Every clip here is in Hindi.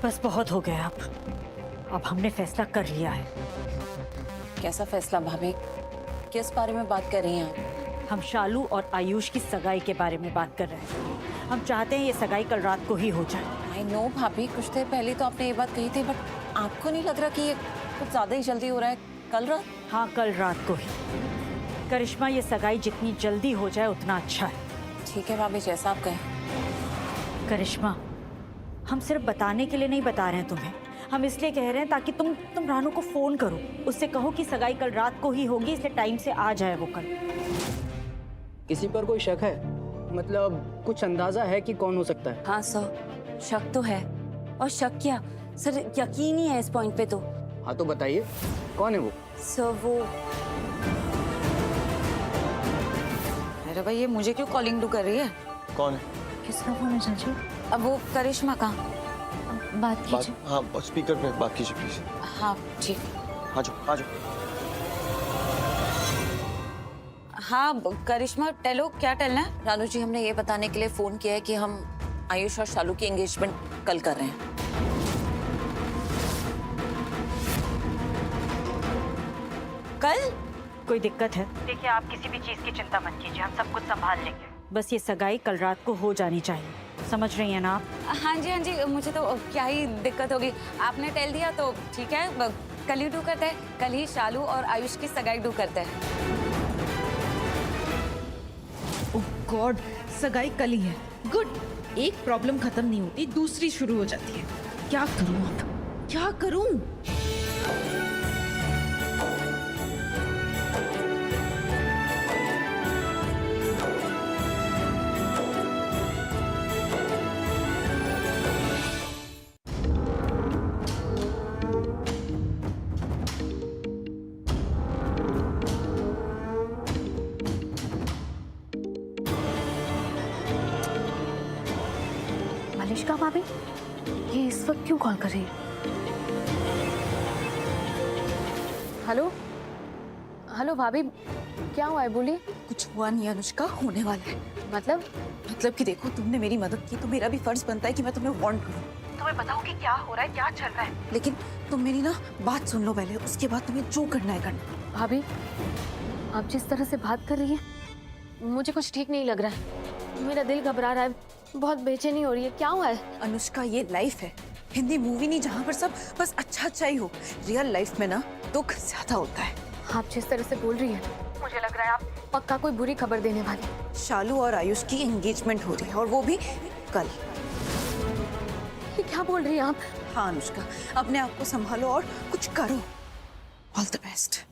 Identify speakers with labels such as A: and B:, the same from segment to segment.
A: बस बहुत हो गया अब हमने फैसला कर लिया है।
B: कैसा फैसला भाभी? किस बारे में बात कर रही हैं आप?
A: हम शालू और आयुष की सगाई के बारे में बात कर रहे हैं। हम चाहते हैं ये सगाई कल रात को ही हो जाए।
B: आई नो भाभी, कुछ देर पहले तो आपने ये बात कही थी, बट आपको नहीं लग रहा कि ये कुछ ज्यादा ही जल्दी हो रहा है? कल रात?
A: हाँ, कल रात को ही। करिश्मा, ये सगाई जितनी जल्दी हो जाए उतना अच्छा है।
B: ठीक है भाभी, जैसा आप कहें।
A: करिश्मा, हम सिर्फ बताने के लिए नहीं बता रहे हैं तुम्हें, हम इसलिए कह रहे हैं ताकि तुम रानू को फोन करो, उससे कहो कि सगाई कल रात को ही होगी, इसलिए टाइम से आ जाए वो कल।
C: किसी पर कोई शक है? मतलब कुछ अंदाजा है कि कौन हो सकता है?
D: हाँ सर, शक तो है। और शक क्या सर, यकीन ही है इस पॉइंट पे तो।
C: हाँ तो बताइए, कौन है वो?
D: सर वो
B: अरे भाई, ये मुझे क्यों कॉलिंग डू कर रही है?
E: कौन है?
A: किसका फोन है चाचू?
B: अब वो करिश्मा का।
D: बात कीजिए।
E: हाँ, स्पीकर पे बात कीजिए प्लीज।
B: हाँ ठीक।
E: आ जाओ आ जाओ।
B: हाँ करिश्मा, टेलो, क्या टेलना है? रानू जी, हमने ये बताने के लिए फोन किया है कि हम आयुष और शालू की एंगेजमेंट कल कर रहे हैं।
D: कल?
A: कोई दिक्कत है? देखिए, आप किसी भी चीज की चिंता मत कीजिए, हम सब कुछ संभाल लेंगे। बस ये सगाई कल रात को हो जानी चाहिए, समझ रही हैं ना आप?
D: हाँ जी, मुझे तो क्या ही दिक्कत होगी। आपने टेल दिया तो ठीक है, कल ही डू करते हैं। कल ही शालू और आयुष की सगाई डू करते हैं।
F: ओह गॉड, सगाई कल ही है। गुड, एक प्रॉब्लम खत्म नहीं होती, दूसरी शुरू हो जाती है। क्या करूं अब, क्या करूं?
D: मलिष्का भाभी, ये इस वक्त क्यों कॉल कर रही है? हेलो भाभी, क्या हुआ है, बोलिए।
B: कुछ हुआ नहीं अनुष्का, होने वाला है।
D: मतलब
B: कि देखो, तुमने मेरी मदद की तो मेरा भी फर्ज बनता है कि मैं तुम्हें वार्न करूं, तुम्हें बताओ कि क्या हो रहा है, क्या चल रहा है। लेकिन तुम मेरी ना बात सुन लो पहले, उसके बाद तुम्हें जो करना है करना।
D: भाभी, आप जिस तरह से बात कर रही हैं, मुझे कुछ ठीक नहीं लग रहा है। मेरा दिल घबरा रहा है, बहुत बेचैनी हो रही है। क्या हुआ है?
B: अनुष्का, ये लाइफ है, हिंदी मूवी नहीं जहाँ पर सब बस अच्छा अच्छा ही हो। रियल लाइफ में ना दुख ज्यादा होता है।
D: आप जिस तरह से बोल रही हैं, मुझे लग रहा है आप पक्का कोई बुरी खबर देने वाली।
B: शालू और आयुष की एंगेजमेंट हो रही है, और वो भी कल।
D: ये क्या बोल रही हैं आप?
B: हाँ अनुष्का, अपने आप को संभालो और कुछ करो। All the best.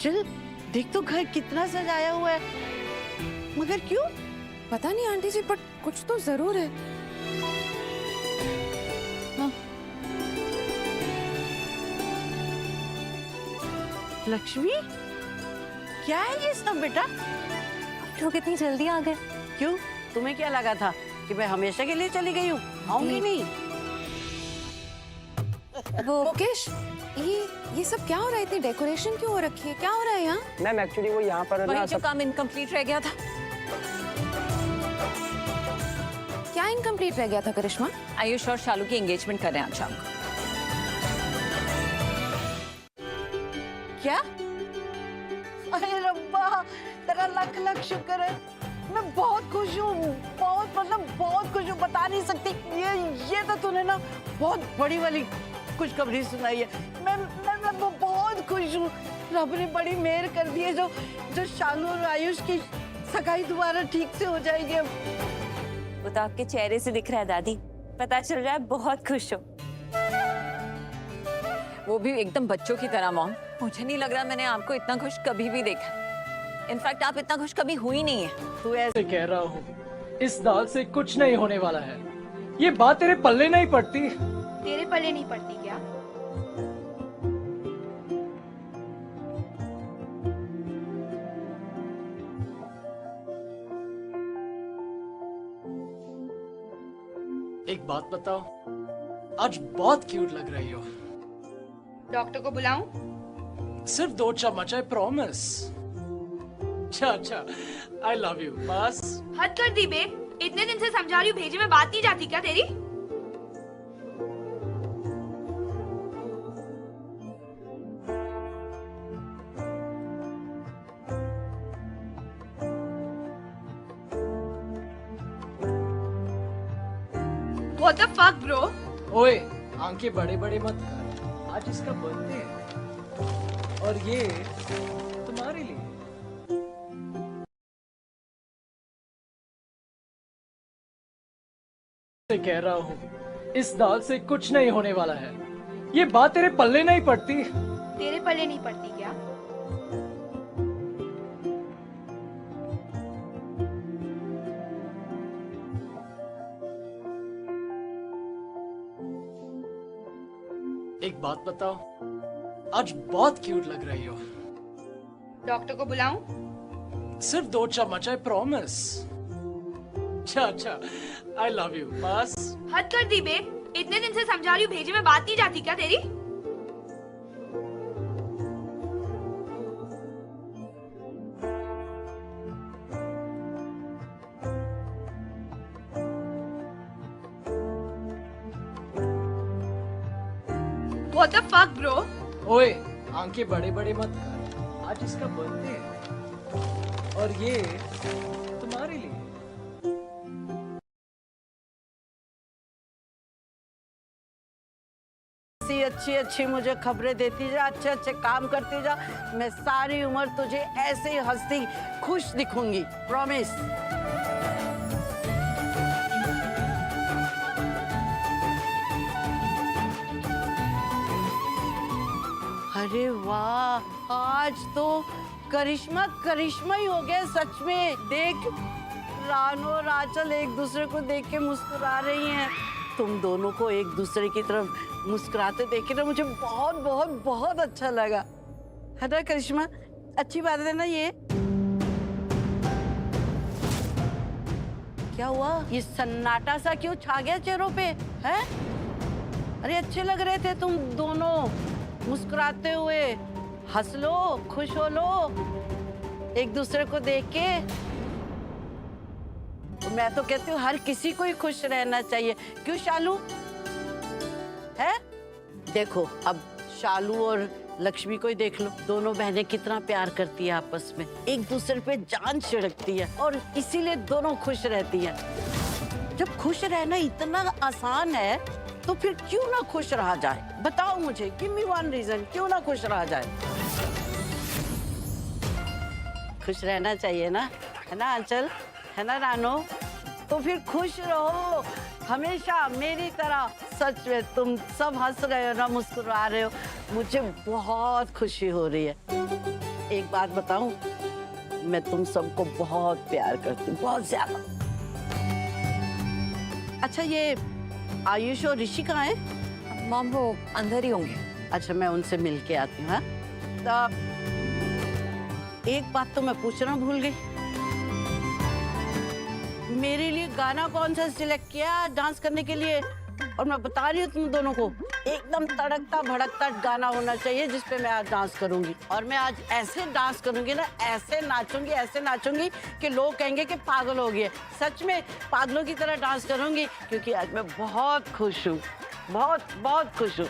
G: चल देख तो, घर कितना सजाया हुआ है, मगर क्यों?
B: पता नहीं आंटी जी, बट कुछ तो जरूर है। हाँ।
G: लक्ष्मी, क्या है ये सब बेटा?
D: लोग इतनी जल्दी आ गए?
G: क्यों, तुम्हें क्या लगा था कि मैं हमेशा के लिए चली गई हूँ? आऊंगी नहीं।
B: वो मुकेश, ये सब क्या हो रहा है? इतनी डेकोरेशन क्यों हो रखी है? क्या हो रहा है यहाँ?
C: मैम एक्चुअली वो यहाँ पर
B: वही
C: ना
B: जो
C: सब...
B: काम इनकम्प्लीट रह गया था। क्या इनकम्प्लीट रह गया था करिश्मा? आयुष और शालू की एंगेजमेंट कर रहे हैं आज शाम को।
G: क्या? अरे रब्बा, तेरा लख लख शुक्र है। मैं बहुत खुश हूँ, बहुत खुश हूँ, बता नहीं सकती। ये तो तूने ना बहुत बड़ी वाली खुशखबरी सुनाई है। मैं बहुत खुश हूँ। रब ने बड़ी मेहर कर दी है, जो शालू और आयुष की सगाई दोबारा ठीक से हो जाएगी। अब
D: वो तो आपके चेहरे से दिख रहा है दादी, पता चल रहा है बहुत खुश हो।
B: वो भी एकदम बच्चों की तरह मॉम। मुझे नहीं लग रहा मैंने आपको इतना खुश कभी भी देखा। इनफैक्ट आप इतना खुश कभी हुई नहीं है।
C: तू ऐसे कह रहा हूँ, इस दाल से कुछ नहीं होने वाला है। ये बात तेरे पल्ले नहीं पड़ती।
H: तेरे पल्ले नहीं पड़ती क्या?
C: एक बात बताओ, आज बहुत क्यूट लग रही हो।
H: डॉक्टर को बुलाऊं?
C: सिर्फ 2 चम्मच, आई प्रॉमिस। अच्छा, आई लव यू बस।
H: हद कर दी बे। इतने दिन से समझा रही हूँ, भेजे में बात नहीं जाती क्या तेरी? What the fuck, bro?
C: ओए, आंखें बड़े बड़े मत कर, आज इसका बर्थडे है और ये तुम्हारे लिए। से कह रहा हूँ, इस दाग से कुछ नहीं होने वाला है। ये बात तेरे पल्ले नहीं पड़ती।
H: तेरे पल्ले नहीं पड़ती क्या?
C: एक बात बताओ, आज बहुत क्यूट लग रही हो।
H: डॉक्टर को बुलाऊं?
C: सिर्फ 2 चम्मच, आई प्रॉमिस। अच्छा, आई लव यू बस।
H: हद कर दी बे। इतने दिन से समझा रही हूँ, भेजे में बात नहीं जाती क्या तेरी? What the fuck, bro?
C: ओए, आंखें बड़े बड़े मत कर, आज इसका बर्थडे है और ये तुम्हारे लिए।
G: अच्छी अच्छी मुझे खबरें देती जा, अच्छे अच्छे काम करती जा। मैं सारी उम्र तुझे ऐसे ही हंसती खुश दिखूंगी, प्रॉमिस। अरे वाह, आज तो करिश्मा करिश्मा ही हो गया सच में। देख, रानो और आंचल एक दूसरे को देख के मुस्कुरा रही हैं। तुम दोनों को एक दूसरे की तरफ मुस्कुराते देखे ना मुझे बहुत बहुत बहुत अच्छा लगा, है ना करिश्मा? अच्छी बात है ना ये? क्या हुआ, ये सन्नाटा सा क्यों छा गया चेहरों पे, है? अरे अच्छे लग रहे थे तुम दोनों मुस्कुराते हुए। हंस लो, खुश हो लो एक दूसरे को देख के। मैं तो कहती हूँ हर किसी को ही खुश रहना चाहिए, क्यों शालू? है? देखो अब शालू और लक्ष्मी को ही देख लो, दोनों बहनें कितना प्यार करती है आपस में, एक दूसरे पे जान छिड़कती है और इसीलिए दोनों खुश रहती हैं। जब खुश रहना इतना आसान है तो फिर क्यों ना खुश रहा जाए? बताओ मुझे, गिव मी वन रीजन, क्यों ना खुश रहा जाए? खुश रहना चाहिए ना, है ना आंचल, है ना रानो? तो फिर खुश रहो हमेशा मेरी तरह। सच में तुम सब हंस रहे हो ना, मुस्कुरा रहे हो, मुझे बहुत खुशी हो रही है। एक बात बताऊं, मैं तुम सबको बहुत प्यार करती हूँ, बहुत ज्यादा। अच्छा, ये आयुष और ऋषि कहाँ हैं?
B: मॉम वो अंदर ही होंगे।
G: अच्छा, मैं उनसे मिल के आती हूँ। हाँ, एक बात तो मैं पूछना भूल गई, मेरे लिए गाना कौन सा सिलेक्ट किया डांस करने के लिए? और मैं बता रही हूँ तुम दोनों को, एकदम तड़कता भड़कता गाना होना चाहिए जिसपे मैं आज डांस करूंगी। और मैं आज ऐसे डांस करूंगी ना, ऐसे नाचूंगी कि लोग कहेंगे कि पागल हो गई। सच में पागलों की तरह डांस करूंगी, क्योंकि आज मैं बहुत खुश हूँ, बहुत बहुत खुश हूँ।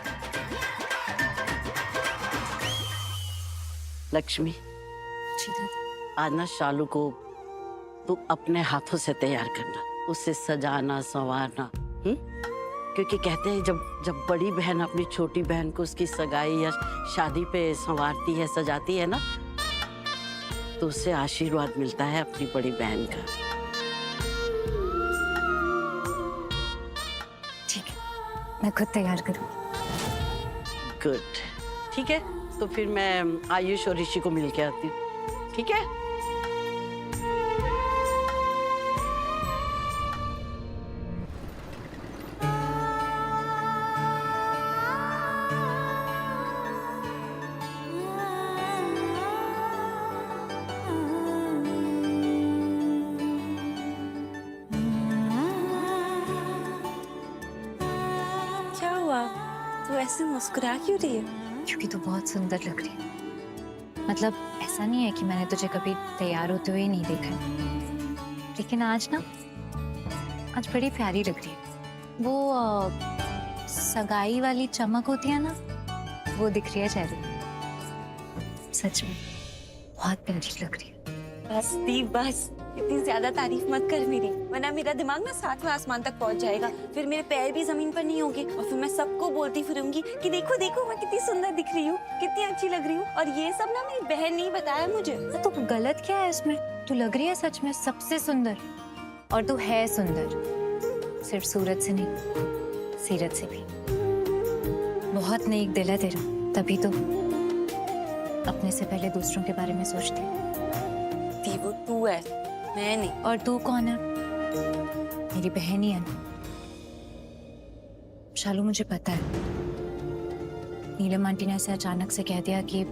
G: लक्ष्मी, आज ना शालू को तू अपने हाथों से तैयार करना, उसे सजाना संवारना, क्योंकि कहते हैं जब बड़ी बहन अपनी छोटी बहन को उसकी सगाई या शादी पे संवारती है, सजाती है ना, तो उससे आशीर्वाद मिलता है अपनी बड़ी बहन का।
B: ठीक है, मैं खुद तैयार करूँगी।
G: गुड, ठीक है, तो फिर मैं आयुष और ऋषि को मिल के आती हूँ, ठीक है?
I: ऐसे मुस्कुरा क्यों रही है?
D: क्योंकि तू बहुत सुंदर लग रही है। मतलब ऐसा नहीं है कि मैंने तुझे कभी तैयार होते हुए नहीं देखा है, लेकिन आज ना, आज बड़ी प्यारी लग रही है। वो सगाई वाली चमक होती है ना, वो दिख रही है चेहरे पे। सच में बहुत प्यारी लग रही है।
I: बस दीप बस, इतनी ज्यादा तारीफ मत कर मेरी, वरना मेरा दिमाग ना 7वें आसमान तक पहुंच जाएगा। फिर मेरे पैर भी जमीन पर नहीं होंगे और फिर मैं सबको बोलती फिरूंगी कि देखो देखो मैं कितनी सुंदर दिख रही हूँ, कितनी अच्छी लग रही हूँ। और ये सब ना मेरी बहन ने बताया मुझे।
D: तो गलत क्या है इसमें? तू लग रही है सच में सबसे सुंदर, और तू है सुंदर, सिर्फ सूरत से नहीं, सीरत से भी। बहुत नेक दिल है तेरा, तभी तो अपने से पहले दूसरों के बारे में सोचती है।
I: दी वो तू है, मैं नहीं।
D: और तू कौन है? मेरी बहन ही है ना। शालू, मुझे पता है नीलम आंटी ने ऐसे अचानक से कह दिया कि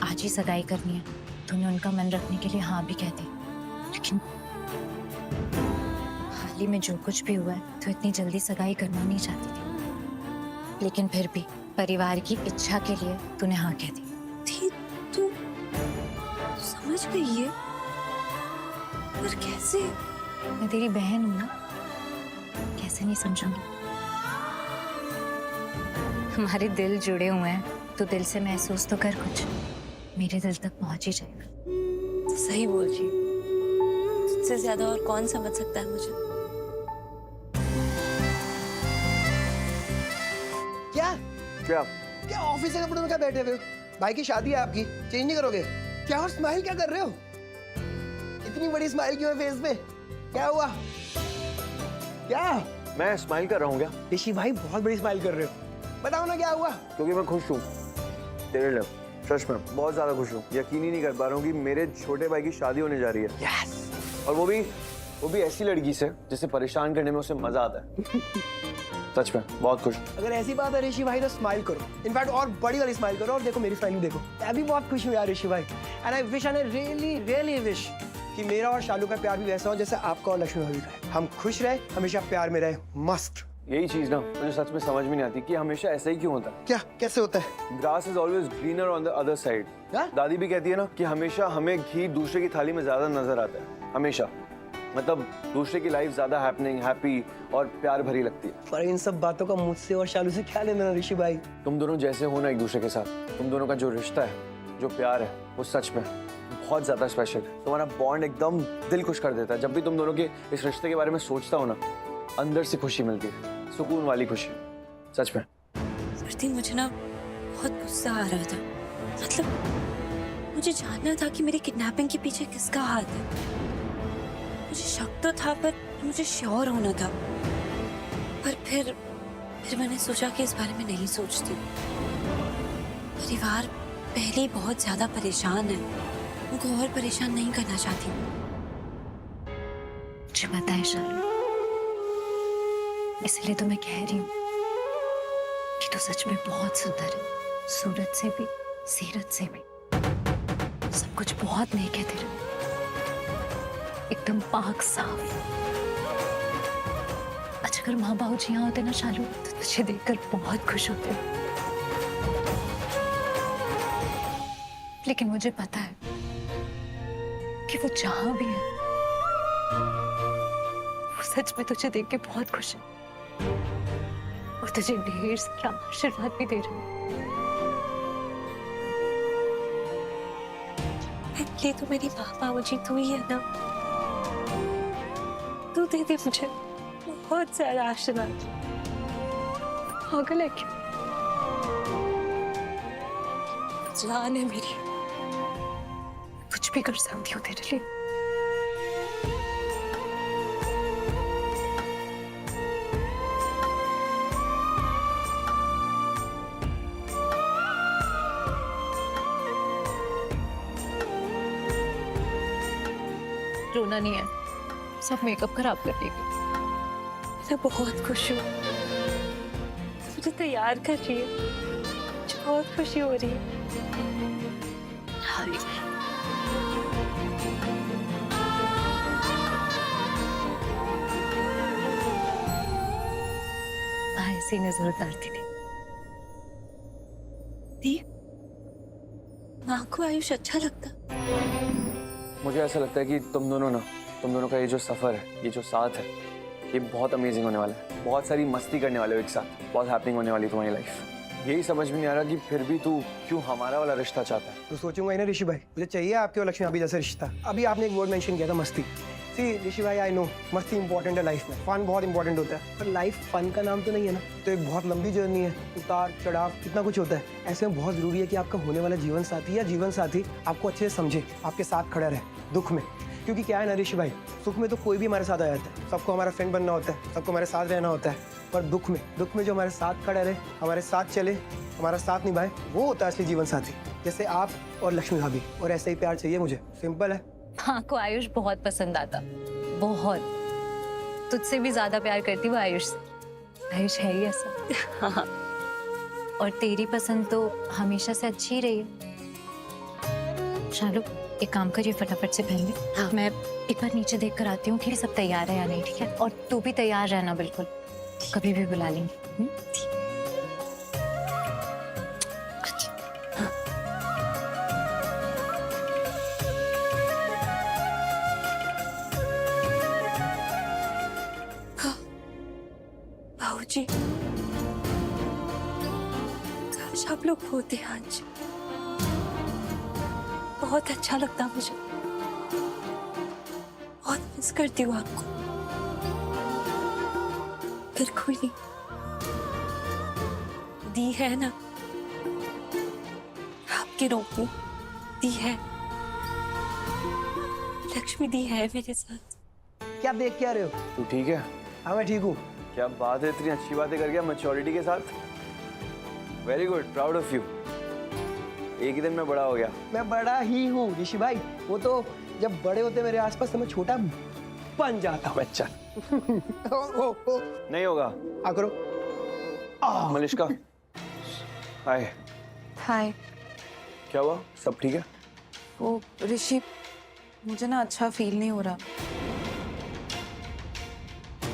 D: आज ही सगाई करनी है। तूने उनका मन रखने के लिए हाँ भी कह दी, लेकिन हाल ही में जो कुछ भी हुआ है तो इतनी जल्दी सगाई करना नहीं चाहती थी, लेकिन फिर भी परिवार की इच्छा के लिए तूने हाँ कह दी।
I: थी तू समझ गई है? पर कैसे?
D: मैं तेरी बहन हूं ना, कैसे नहीं समझूंगी। हमारे दिल जुड़े हुए हैं, तो दिल से महसूस तो कर कुछ, मेरे दिल तक पहुंच ही जाएगा।
I: तो सही बोल रही, तुझसे ज्यादा और कौन समझ सकता है मुझे?
J: क्या
E: क्या?
J: क्या ऑफिस के कपड़ों में क्या बैठे हुए हो? भाई की शादी है आपकी, चेंज नहीं करोगे क्या? और स्माइल क्या कर रहे हो? इतनी बड़ी स्माइल क्यों है फेस पे? क्या हुआ? क्या?
E: मैं स्माइल कर रहा हूँ क्या?
J: ऋषि भाई बहुत बड़ी स्माइल कर रहे हो, बताओ ना क्या हुआ?
E: क्योंकि मैं खुश हूँ तेरे लिए, सच में बहुत ज्यादा खुश हूँ। यकीन ही नहीं कर पा रहा हूँ कि मेरे छोटे भाई की शादी होने जा रही है।
J: यस।
E: और वो भी ऐसी लड़की से जिसे परेशान करने में उसे मजा आता है। सच में बहुत खुश।
J: अगर ऐसी बात है ऋषि भाई तो स्माइल करो, इनफैक्ट और बड़ी वाली स्माइल करो। और देखो मेरी स्माइल भी देखो, मैं भी बहुत खुश हूँ यार ऋषि भाई। And I wish, and I really really wish कि मेरा और शालू का प्यार भी वैसा हो जैसे आपका और लक्ष्मी भाभी का है। हम खुश रहे, हमेशा प्यार में रहे, मस्त।
E: यही चीज ना मुझे सच में समझ में नहीं आती कि हमेशा ऐसा ही क्यों होता है।
J: क्या कैसे होता है?
E: Grass is always greener on the other side. दादी भी कहती है ना कि हमेशा हमें घी दूसरे की थाली में ज्यादा नजर आता है, हमेशा। मतलब दूसरे की लाइफ ज्यादा हैपनिंग, हैप्पी और प्यार भरी लगती है।
J: पर इन सब बातों का मुझसे और शालू से क्या लेना ऋषि भाई?
E: तुम दोनों जैसे हो ना एक दूसरे के साथ, तुम दोनों का जो रिश्ता है, जो प्यार है, वो सच में बहुत ज्यादा स्पेशल है। तुम्हारा बॉन्ड एकदम दिल खुश कर देता है। जब भी तुम दोनों के इस रिश्ते के बारे में सोचता हो ना, अंदर से खुशी मिलती है, सुकून वाली खुशी, सच में।
I: प्रति मुझे ना बहुत गुस्सा आ रहा था। मतलब मुझे जानना था कि मेरी किडनैपिंग के पीछे किसका हाथ है। मुझे शक तो था, पर मुझे श्योर होना था। पर फिर मैंने सोचा कि इस बारे में नहीं सोचती। परिवार पहले ही बहुत ज्यादा परेशान है, उनको और परेशान नहीं करना चाहती।
D: मुझे पता है शालू, इसलिए तो मैं कह रही हूँ कि तू सच में बहुत सुंदर है, सूरत से भी, सीरत से भी। सब कुछ बहुत नेक है तेरा, एकदम पाक साफ। अच्छा, अगर माँ बाबू जी यहाँ होते ना शालू, तो तुझे देखकर बहुत खुश होते। लेकिन मुझे पता है कि वो जहां भी है, वो सच में तुझे देख के बहुत खुश है और तुझे ढेर सारा आशीर्वाद भी दे रहे हैं।
I: ये तो मेरी माँ बाबूजी तू ही है ना, तू दे दे मुझे बहुत सारा आशीर्वाद। पागल है क्या? जान है मेरी,
D: कुछ भी कर सकती हूँ तेरे लिए। रोना नहीं है, सब मेकअप खराब कर देगी।
I: मैं बहुत खुश हूँ, मुझे तैयार कर रही है, मुझे बहुत खुशी हो रही है।
D: ऐसी नजर उतारती थी,
I: दी, माँ को आयुष अच्छा लगता।
E: मुझे ऐसा लगता है कि तुम दोनों का ये जो सफर है, ये जो साथ है, ये बहुत अमेजिंग होने वाला है। बहुत सारी मस्ती करने वाले हो एक साथ, बहुत हैपनिंग होने वाली तुम्हारी लाइफ। यही समझ में नहीं आ रहा कि फिर भी तू क्यों हमारा वाला रिश्ता चाहता है।
J: तो सोचूंगा ही ना ऋषि भाई, मुझे चाहिए आपके और लक्ष्मी भाभी जैसा रिश्ता। अभी आपने एक वर्ड मेंशन किया था, मस्ती। सी ऋषि भाई, आई नो मस्ती इंपॉर्टेंट है लाइफ में, फन बहुत इंपॉर्टेंट होता है, पर लाइफ फन का नाम तो नहीं है ना। तो एक बहुत लंबी जर्नी है, उतार चढ़ाव कितना कुछ होता है। ऐसे में बहुत जरूरी है कि आपका होने वाला जीवन साथी या जीवन साथी आपको अच्छे से समझे, आपके साथ खड़ा रहे दुख में। क्योंकि क्या है ना ऋषि भाई, सुख में तो कोई भी हमारे साथ आ जाता है, सबको हमारा फ्रेंड बनना होता है, सबको हमारे साथ रहना होता है। पर दुख में जो हमारे साथ खड़ा रहे, हमारे साथ चले, हमारा साथ निभाए, वो होता है असली जीवन साथी। जैसे आप और लक्ष्मी भाभी, और ऐसे ही प्यार चाहिए मुझे, सिंपल है।
D: माँ को आयुष बहुत पसंद आता, बहुत। तुझसे भी ज्यादा प्यार करती वो आयुष से। आयुष है ही ऐसा। हाँ। और तेरी पसंद तो हमेशा से अच्छी ही रही है। शालू, एक काम करिए, फटाफट से पहन ले। हाँ। मैं एक बार नीचे देख कर आती हूँ कि सब तैयार है या नहीं, ठीक है? और तू भी तैयार रहना बिल्कुल, कभी भी बुला लेंगे।
I: बाबूजी, काश आप लोग होते आज, बहुत अच्छा लगता मुझे। बहुत मिस करती हूँ आपको। फिर कोई नहीं, दी है ना आपके रूप में, दी है, लक्ष्मी दी है मेरे साथ।
J: क्या देख क्या रहे हो?
E: तू ठीक है?
J: हाँ मैं ठीक हूँ।
E: क्या बात है, इतनी अच्छी बातें कर गया मैच्योरिटी के साथ। Very good, proud of you. एक ही दिन में बड़ा हो गया।
J: मैं बड़ा ही हूँ ऋषि भाई, वो तो जब बड़े होते मेरे आसपास तो मैं छोटा बन जाता हूँ।
E: बच्चा
J: ओ,
E: नहीं होगा।
J: आ करो।
E: मलिष्का, हाय।
B: हाय।
E: क्या हुआ, सब ठीक है?
B: वो ऋषि, मुझे ना अच्छा फील नहीं हो रहा।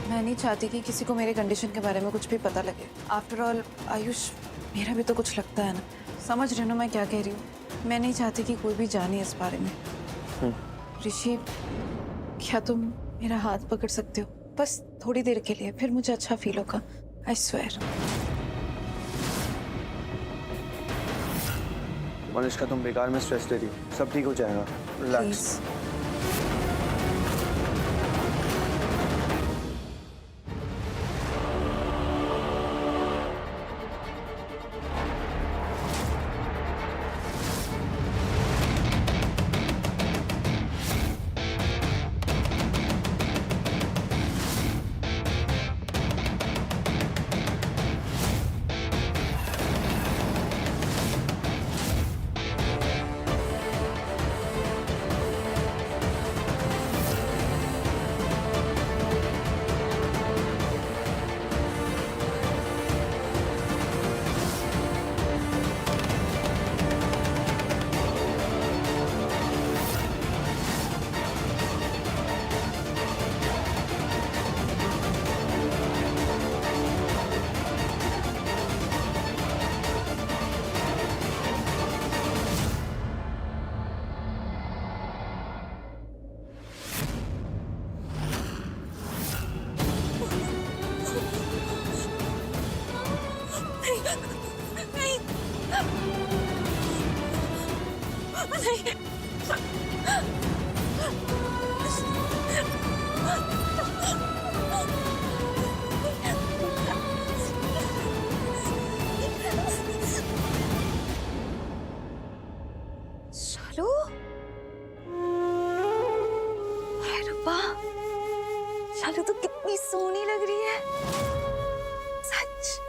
B: मैं नहीं चाहती कि किसी को मेरे कंडीशन के बारे में कुछ भी पता लगे। आफ्टर ऑल आयुष मेरा भी तो कुछ लगता है ना। समझ रहे हो ना मैं क्या कह रही हूँ? मैं नहीं चाहती कि कोई भी जाने इस बारे में। ऋषि, क्या तुम मेरा हाथ पकड़ सकते हो बस थोड़ी देर के लिए? फिर मुझे अच्छा फील होगा, आई स्वेयर।
E: मलिष्का, तुम बेकार में स्ट्रेस ले रही हो, सब ठीक हो जाएगा, रिलैक्स।
B: शालू, हाय रब्बा, शालू तो कितनी सोहनी लग रही है, सच।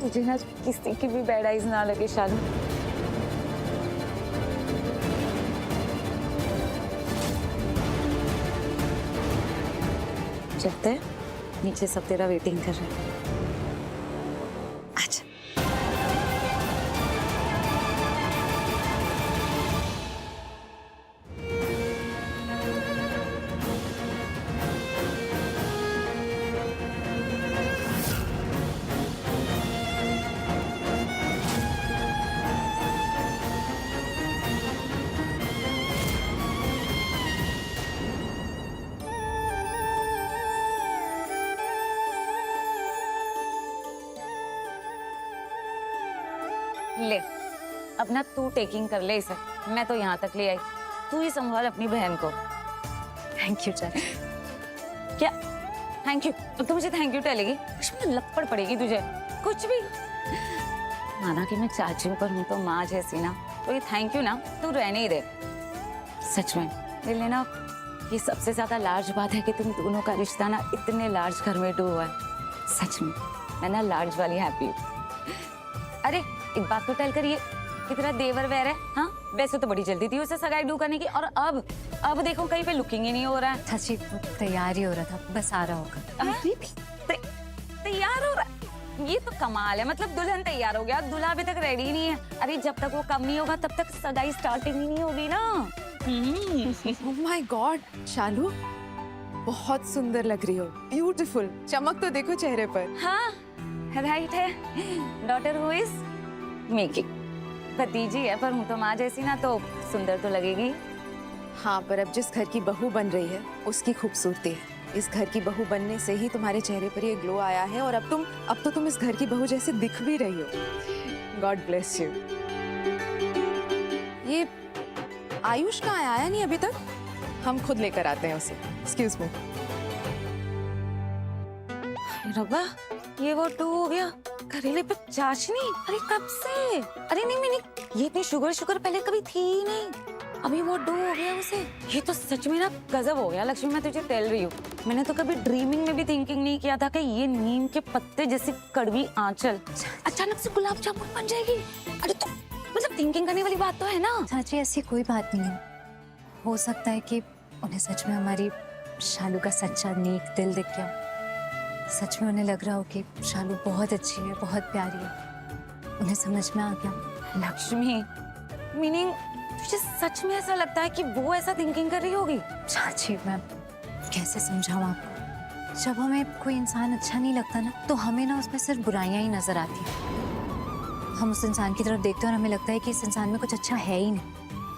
B: तुझे ना किसी की भी बैड आइज ना लगे शालू। चलते हैं, नीचे सब तेरा वेटिंग कर रहे हैं। अच्छा।
K: ले, अब ना तू टेकिंग कर ले इसे, मैं तो यहाँ तक ले आई, तू ही संभाल अपनी बहन को।
D: थैंक यू चाची।
K: क्या थैंक यू? अब तो मुझे थैंक यू टेलेगी, इसमें लपड़ पड़ेगी तुझे कुछ भी। माना कि मैं चाची पर हूँ तो माँ जैसी ना, तो ये थैंक यू ना तू रहने ही दे। सच में दिल ने ना, ये सबसे ज्यादा लार्ज बात है कि तुम दोनों का रिश्ता ना इतने लार्ज घर में डूबा है। सच में मैं ना लार्ज वाली हैप्पी हूँ। अरे एक बात तो टेल कर, ये कितना देवर वेर है। हाँ वैसे तो बड़ी जल्दी थी उसे सगाई डू करने की, और अब देखो कहीं पे लुकिंग ही नहीं हो रहा है।
D: चाची तैयार ही हो रहा था, बस आ रहा होगा।
K: तैयार हो रहा है, ये तो कमाल है। मतलब दुल्हन तैयार हो गया, दूल्हा अभी तक रेडी नहीं है। अरे जब तक वो कम नहीं होगा तब तक सगाई स्टार्टिंग ही नहीं होगी ना।
B: ओह माय गॉड शालू, बहुत सुंदर लग रही हो, ब्यूटीफुल। चमक तो देखो चेहरे पर।
K: हाँ राइट है। डॉटर हु इज मेकिंग, भतीजी है पर हूँ तो माँ जैसी ना, तो सुंदर तो लगेगी।
B: हाँ पर अब जिस घर की बहू बन रही है उसकी खूबसूरती है। इस घर की बहू बनने से ही तुम्हारे चेहरे पर ये ग्लो आया है, और अब तो तुम इस घर की बहू जैसे दिख भी रही हो। God bless you. ये आयुष कहाँ आया नहीं अभी तक? हम खुद लेकर आते हैं उसे। Excuse me.
K: रब्बा ये वो टू हो गया, करेले पे चाशनी। अरे कब से? अरे नहीं मैंने ये इतनी शुगर पहले कभी थी ही नहीं, अभी वो डू हो गया उसे। ये तो सच में ना गजब हो गया लक्ष्मी, मैं तुझे टेल रही हूँ। मैंने तो कभी ड्रीमिंग में भी थिंकिंग नहीं किया था कि ये नीम के पत्ते जैसी कड़वी आंचल अचानक से गुलाब जामुन बन जाएगी। अरे तो मतलब थिंकिंग करने वाली बात तो है ना।
D: चाची ऐसी कोई बात नहीं है, हो सकता है कि उन्हें सच में हमारी शालू का सच्चा नेक दिल दिख गया। सच में उन्हें लग रहा हो कि शालू बहुत अच्छी है, बहुत प्यारी है, उन्हें समझ में आ गया।
K: लक्ष्मी मीनिंग तुझे सच में ऐसा लगता है कि वो ऐसा थिंकिंग कर रही होगी?
D: चाची मैं कैसे समझाऊं आपको, जब हमें कोई इंसान अच्छा नहीं लगता ना, तो हमें ना उसमें सिर्फ बुराइयां ही नजर आती हैं। हम उस इंसान की तरफ देखते हैं और हमें लगता है कि इस इंसान में कुछ अच्छा है ही नहीं,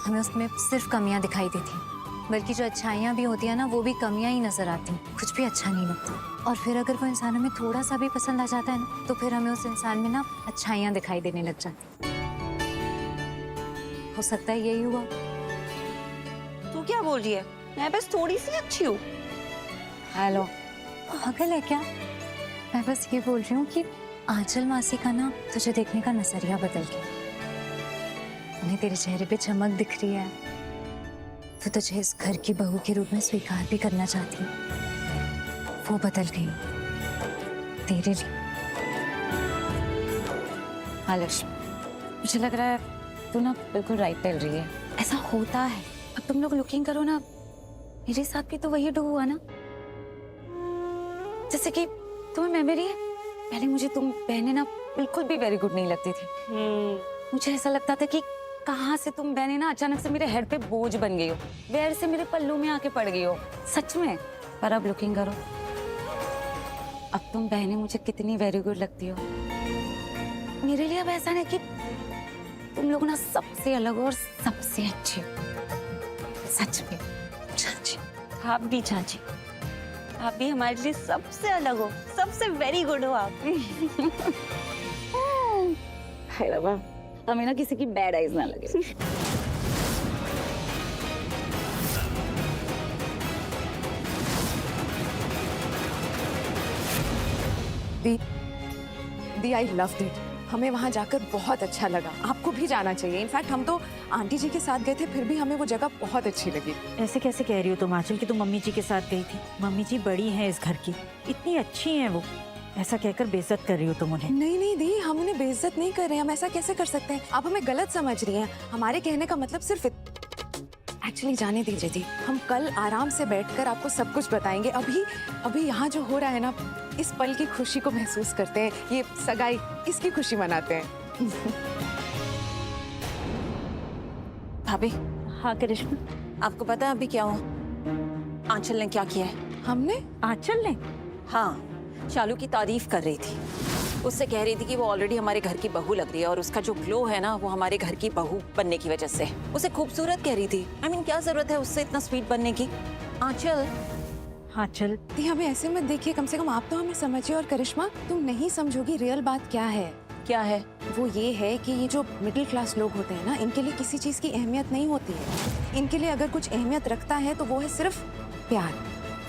D: हमें उसमें सिर्फ कमियां दिखाई देती हैं। बल्कि जो अच्छाइयाँ भी होती है ना, वो भी कमियां ही नजर आती हैं, कुछ भी अच्छा नहीं लगता। और फिर अगर वो इंसान हमें थोड़ा सा भी पसंद आ जाता है ना, तो फिर हमें उस इंसान में ना अच्छाइयाँ दिखाई देने लग जाती। हो सकता है यही हुआ।
I: तू क्या बोल रही है? मैं बस थोड़ी सी अच्छी हूँ।
K: हेलो
D: पागल है क्या? मैं बस ये बोल रही हूँ कि आंचल मासी का ना तुझे देखने का नजरिया बदल गया, उन्हें तेरे चेहरे पे चमक दिख रही है, वो तुझे इस घर की बहू के रूप में स्वीकार भी करना चाहती है, वो बदल गई तेरे लिए।
K: हाँ लक्ष्मी, मुझे लग रहा है तू ना बिल्कुल राइट टेल रही है, ऐसा होता है। अब तुम लोग लुकिंग करो ना, मेरे साथ भी तो वही डू हुआ ना। जैसे कि तुम्हें मेमोरी है, पहले मुझे तुम बहनें ना बिल्कुल भी वेरी गुड नहीं लगती थी। मुझे ऐसा लगता था कि कहाँ से तुम बहनें ना अचानक से मेरे हेड पे बोझ बन गई हो, वैर से मेरे पल्लू में आके पड़ गई हो, सच में। पर अब लुकिंग करो, अब तुम बहनें मुझे कितनी वेरी गुड लगती हो। मेरे लिए अब ऐसा नहीं कि तुम लोग ना सबसे अलग और सबसे अच्छे हो, सच में।
I: चाची, आप भी चाची, आप भी हमारे लिए सबसे अलग हो, सबसे वेरी गुड हो आप।
K: हाय रब्बा, हमें ना किसी की बैड आइज ना लगे।
B: दी आई लव्ड इट। हमें वहाँ जाकर बहुत अच्छा लगा, आपको भी जाना चाहिए। इनफैक्ट हम तो आंटी जी के साथ गए थे, फिर भी हमें वो जगह बहुत अच्छी लगी।
A: ऐसे कैसे कह रही हो तुम आंचल कि तुम मम्मी जी के साथ गई थी? मम्मी जी बड़ी हैं इस घर की, इतनी अच्छी हैं वो, ऐसा कहकर बेइज्जत कर रही हो तुम उन्हें।
B: नहीं नहीं दी, हम उन्हें बेइज्जत नहीं कर रहे हैं, हम ऐसा कैसे कर सकते हैं? आप हमें गलत समझ रही हैं। हमारे कहने का मतलब सिर्फ एक्चुअली जाने दीजिए दी, हम कल आराम से बैठकर आपको सब कुछ बताएंगे। अभी यहाँ जो हो रहा है ना, इस पल की खुशी को महसूस करते हैं, ये सगाई इसकी खुशी मनाते हैं।
I: भाभी,
A: हाँ करिश्मा,
I: आपको पता है अभी क्या हुआ? आंचल ने क्या किया है?
B: हमने?
A: आंचल ने?
I: हाँ, शालू की तारीफ कर रही थी, उससे कह रही थी कि वो ऑलरेडी हमारे घर की बहू लग रही है, और उसका जो ग्लो है ना, वो हमारे घर की बहू बनने की वजह से। उसे खूबसूरत कह रही थी। I mean, क्या जरूरत है उससे इतना स्वीट बनने की? आंचल,
A: हाँ चल।
B: दी हमें ऐसे मत देखिए, कम से कम आप तो हमें समझिए। और करिश्मा, तुम नहीं समझोगी रियल बात क्या है। क्या है? वो ये है कि ये जो मिडिल क्लास लोग होते हैं ना, इनके लिए किसी चीज़ की अहमियत नहीं होती है। इनके लिए अगर कुछ अहमियत रखता है तो वो है सिर्फ प्यार।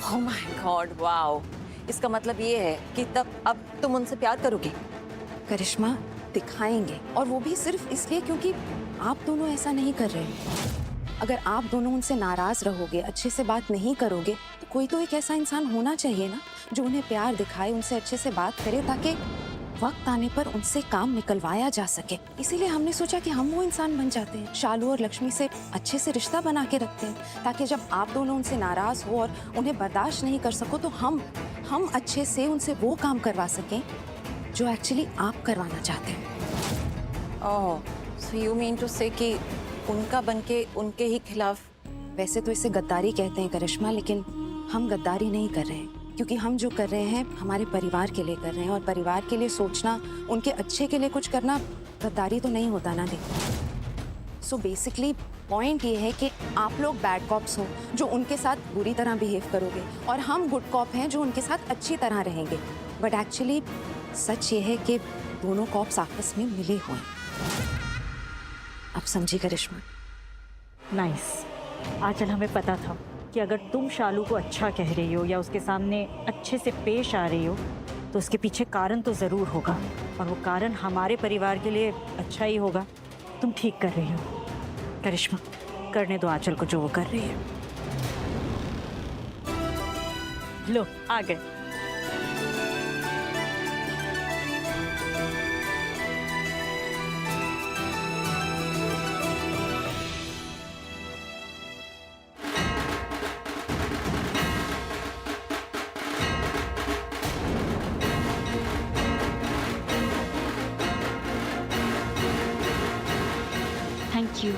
K: Oh my God, wow. इसका मतलब ये है कि तब अब तुम उनसे प्यार करोगे?
B: करिश्मा, दिखाएंगे, और वो भी सिर्फ इसलिए क्योंकि आप दोनों ऐसा नहीं कर रहे हैं। अगर आप दोनों उनसे नाराज रहोगे, अच्छे से बात नहीं करोगे, तो कोई तो एक ऐसा इंसान होना चाहिए ना जो उन्हें प्यार दिखाए, उनसे अच्छे से बात करे, ताकि वक्त आने पर उनसे काम निकलवाया जा सके। इसीलिए हमने सोचा कि हम वो इंसान बन जाते हैं, शालू और लक्ष्मी से अच्छे से रिश्ता बना के रखते हैं, ताकि जब आप दोनों उनसे नाराज हो और उन्हें बर्दाश्त नहीं कर सको तो हम अच्छे से उनसे वो काम करवा सकें जो एक्चुअली आप करवाना चाहते हैं।
K: ओह, सो यू मीन टू से कि उनका बनके उनके ही खिलाफ?
B: वैसे तो इसे गद्दारी कहते हैं करिश्मा, लेकिन हम गद्दारी नहीं कर रहे हैं, क्योंकि हम जो कर रहे हैं हमारे परिवार के लिए कर रहे हैं, और परिवार के लिए सोचना, उनके अच्छे के लिए कुछ करना गद्दारी तो नहीं होता ना। देखो, सो बेसिकली पॉइंट ये है कि आप लोग बैड कॉप्स हो जो उनके साथ बुरी तरह बिहेव करोगे, और हम गुड कॉप हैं जो उनके साथ अच्छी तरह रहेंगे। बट एक्चुअली सच ये है कि दोनों कॉप्स आपस में मिले हुए हैं। अब समझी करिश्मा?
A: नाइस। आंचल, हमें पता था कि अगर तुम शालू को अच्छा कह रही हो या उसके सामने अच्छे से पेश आ रही हो तो उसके पीछे कारण तो ज़रूर होगा, और वो कारण हमारे परिवार के लिए अच्छा ही होगा। तुम ठीक कर रही हो करिश्मा, करने दो आंचल को जो वो कर रही है। लो, आ गए। Thank you.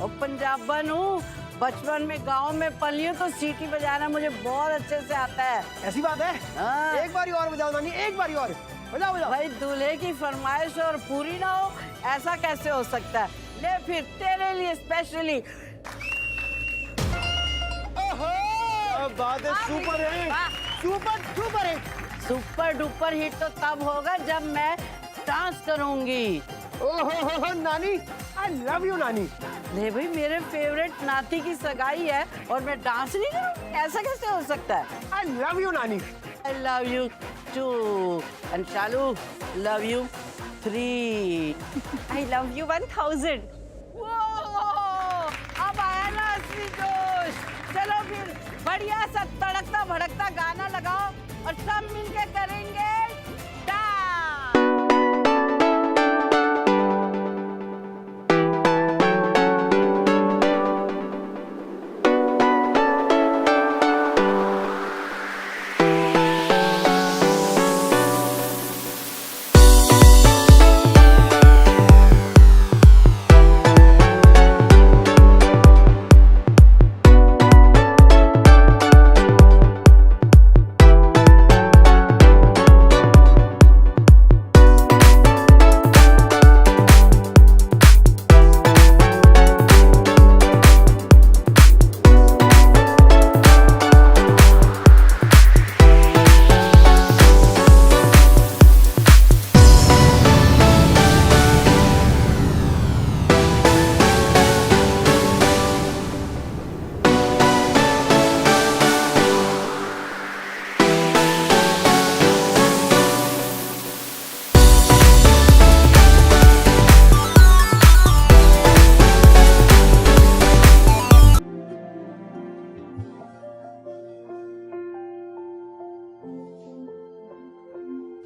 G: और पंजाबन हूँ, बचपन में गांव में पली हूँ तो सीटी बजाना मुझे बहुत अच्छे से आता है।
J: ऐसी बात है?
G: हाँ।
J: एक बारी और बजाओ नानी, एक बारी और बजाओ बजाओ।
G: भाई दूल्हे की फरमाइश और पूरी ना हो ऐसा कैसे हो सकता है? ले फिर तेरे लिए स्पेशली।
J: बात है super hit, super super hit.
G: Super duper hit तो तब होगा जब मैं डांस करूंगी।
J: ओहो नानी, आई लव यू नानी।
G: ले भाई, मेरे फेवरेट नाती की सगाई है और मैं डांस नहीं करूं? ऐसा कैसे हो सकता है?
J: आई लव यू नानी।
G: I love you too. And Shalu, love you 3.
I: I love you 1000.
G: Whoa! अब आया ना असली जोश। चलो फिर बढ़िया सा तड़कता भड़कता गाना लगाओ और सब मिलके करेंगे डांस।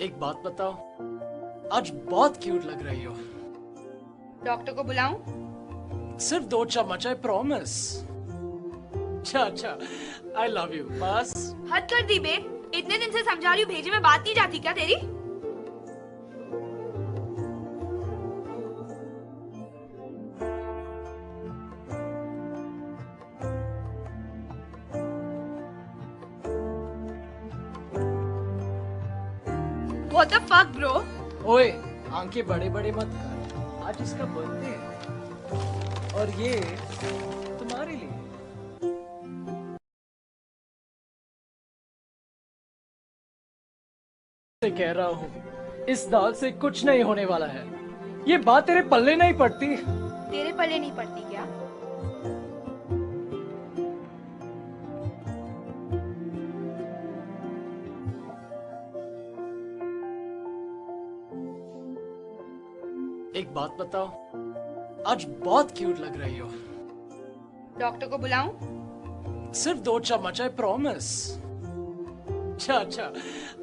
C: एक बात बताओ, आज बहुत क्यूट लग रही हो।
H: डॉक्टर को बुलाऊं?
C: सिर्फ 2 चम्मच, आई प्रॉमिस। अच्छा, आई लव यू बस।
H: हद कर दी बे, इतने दिन से समझा रही हूँ, भेजे में बात नहीं जाती क्या तेरी? What the fuck, bro?
C: ओए, आंखें बड़े बड़े मत कर, आज इसका बर्थडे है और ये तुम्हारे लिए। से कह रहा हूँ, इस दाल से कुछ नहीं होने वाला है। ये बात तेरे पल्ले नहीं पड़ती।
H: तेरे पल्ले नहीं पड़ती क्या?
C: एक बात बताओ, आज बहुत क्यूट लग रही हो।
H: डॉक्टर को बुलाऊं?
C: सिर्फ 2 चम्मच, आई प्रॉमिस। अच्छा,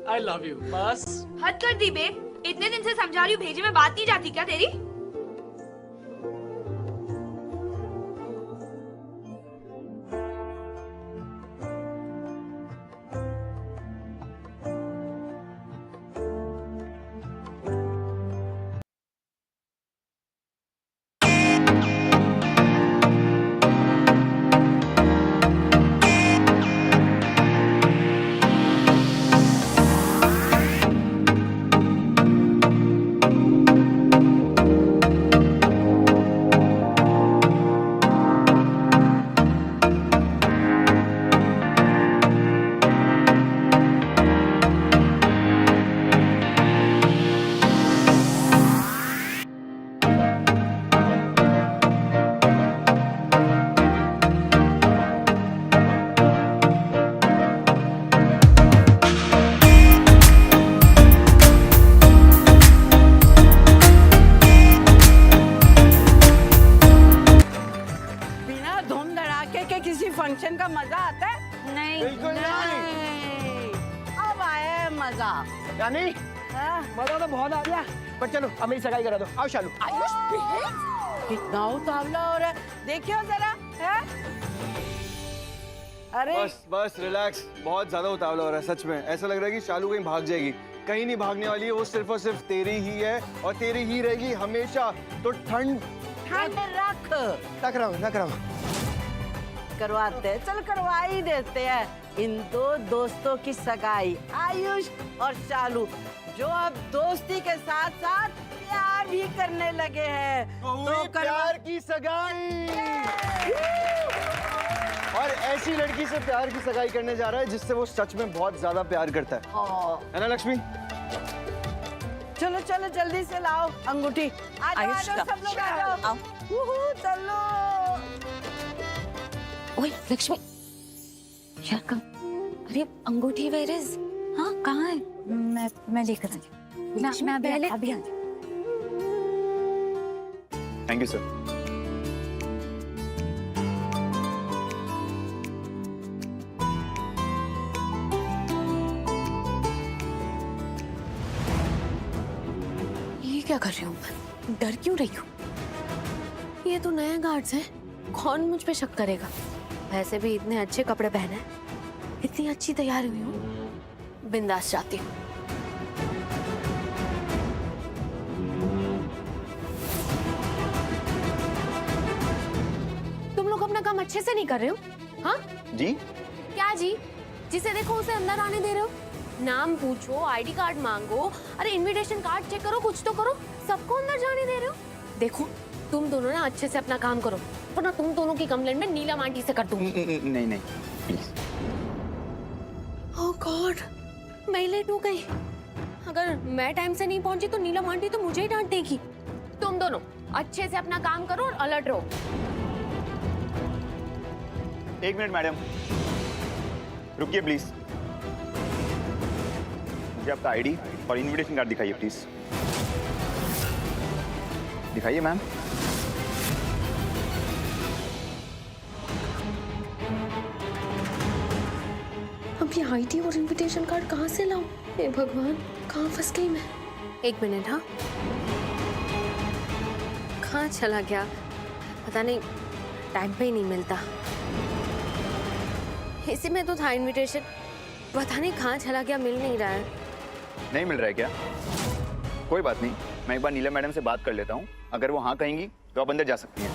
C: आई लव यू बस।
H: हद कर दी बे, इतने दिन से समझा रही हूँ, भेजे में बात नहीं जाती क्या तेरी? फंक्शन का मजा आता है?
K: नहीं
J: बिल्कुल नहीं।
G: अब आया है मजा।
J: रानी,
G: हाँ?
J: मजा तो बहुत आ गया, पर चलो अब मेरी सगाई करा दो। आओ शालू।
G: आयुष कितना उतावला हो रहा है, देखियो जरा है? अरे
E: बस रिलैक्स, बहुत ज्यादा उतावला हो रहा है। सच में ऐसा लग रहा है कि शालू कहीं भाग जाएगी। कहीं नहीं भागने वाली है, वो सिर्फ और सिर्फ तेरी ही है और तेरी ही रहेगी हमेशा। तो ठंड
G: ठाने रख।
J: रख रहा हूँ।
G: करवाते हैं, चल करवा ही देते हैं इन दो दोस्तों की सगाई, आयुष और शालू, जो अब दोस्ती के साथ साथ प्यार भी करने लगे हैं। तो
E: प्यार की सगाई, और ऐसी लड़की से प्यार की सगाई करने जा रहा है जिससे वो सच में बहुत ज्यादा प्यार करता है ना लक्ष्मी?
G: चलो चलो जल्दी से लाओ अंगूठी। आ जाओ, आ जाओ, सब लोग आ जाओ। चलो।
K: ओए लक्ष्मी, यार कब, अरे अंगूठी वेयर इज, हाँ कहाँ है?
D: मैं लेकर आई हूँ। मैं अभी आ
E: थैंक यू सर।
I: ये क्या कर रही हूँ मैं? डर क्यों रही हूँ? ये तो नए गार्ड्स हैं, कौन मुझ पे शक करेगा? वैसे भी इतने अच्छे कपड़े पहने, इतनी अच्छी तैयार हुई हूँ, बिंदास जाती हूँ। तुम लोग अपना काम अच्छे से नहीं कर रहे हो? हाँ
E: जी?
I: क्या जी? जिसे देखो उसे अंदर आने दे रहे हो? नाम पूछो, आईडी कार्ड मांगो, अरे इनविटेशन कार्ड चेक करो, कुछ तो करो, सबको अंदर जाने दे रहे हो? देखो तुम दोनों ना अच्छे से अपना काम करो, वरना तुम दोनों की कंप्लेंट में नीलम आंटी से कर दूंगी।
E: नहीं प्लीज।
I: ओह गॉड, मैं लेट हो गई। अगर मैं टाइम से नहीं पहुंची तो नीलम आंटी तो मुझे ही डांट देगी। तुम दोनों अच्छे से अपना काम करो और अलर्ट रहो।
E: एक मिनट मैडम, रुकिए प्लीज। मुझे आपका आईडी और इनविटेशन कार्ड दिखाइए प्लीज। दिखाइए मैम।
I: अब ये आईडी और इनविटेशन कार्ड कहाँ से लाऊं? हे भगवान, कहाँ फंस गई मैं? एक मिनट, हाँ, कहाँ चला गया पता नहीं, टाइम पे ही नहीं मिलता। इसी में तो था इनविटेशन, पता नहीं कहाँ चला गया, मिल नहीं रहा है।
E: नहीं मिल रहा है क्या? कोई बात नहीं, मैं एक बार नीलम मैडम से बात कर लेता हूँ, अगर वो हाँ कहेंगी तो आप अंदर जा सकती हैं।